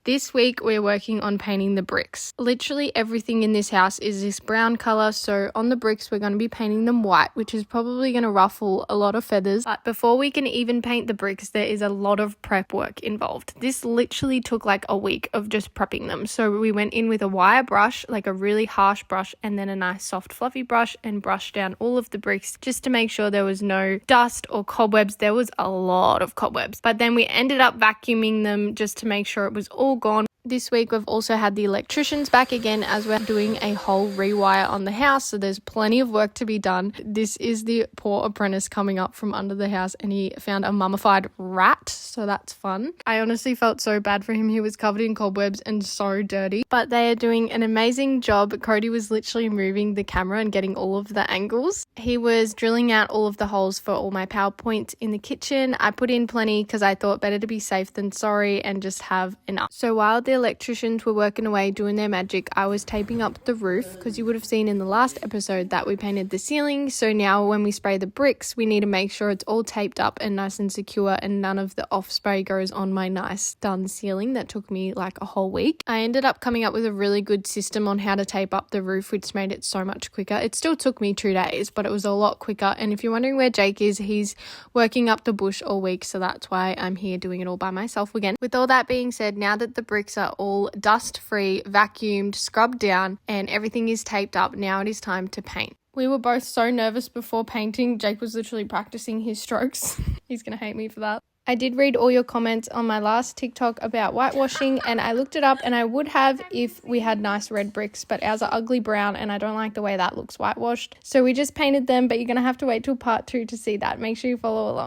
This week we're working on painting the bricks. Literally everything in this house is this brown color, so on the bricks we're going to be painting them white, which is probably going to ruffle a lot of feathers. But before we can even paint the bricks, there is a lot of prep work involved. This literally took like a week of just prepping them. So we went in with a wire brush, like a really harsh brush, and then a nice soft fluffy brush, and brushed down all of the bricks just to make sure there was no dust or cobwebs. There was a lot of cobwebs, but then we ended up vacuuming them just to make sure it was all gone. This week we've also had the electricians back again as we're doing a whole rewire on the house, so there's plenty of work to be done. This is the poor apprentice coming up from under the house, and he found a mummified rat, so that's fun. I honestly felt so bad for him. He was covered in cobwebs and so dirty, but they are doing an amazing job. Cody was literally moving the camera and getting all of the angles. He was drilling out all of the holes for all my power points in the kitchen. I put in plenty because I thought better to be safe than sorry and just have enough. So while the electricians were working away doing their magic, I was taping up the roof because you would have seen in the last episode that we painted the ceiling. So now when we spray the bricks, we need to make sure it's all taped up and nice and secure, and none of the off spray goes on my nice done ceiling that took me like a whole week. I ended up coming up with a really good system on how to tape up the roof, which made it so much quicker. It still took me 2 days, but it was a lot quicker. And if you're wondering where Jake is, he's working up the bush all week, so that's why I'm here doing it all by myself again. With all that being said, now that the bricks are all dust free, vacuumed, scrubbed down, and everything is taped up, now it is time to paint. We were both so nervous before painting. Jake was literally practicing his strokes. He's gonna hate me for that. I did read all your comments on my last TikTok about whitewashing, and I looked it up, and I would have if we had nice red bricks, but ours are ugly brown and I don't like the way that looks whitewashed. So we just painted them, but you're gonna have to wait till part 2 to see that. Make sure you follow along.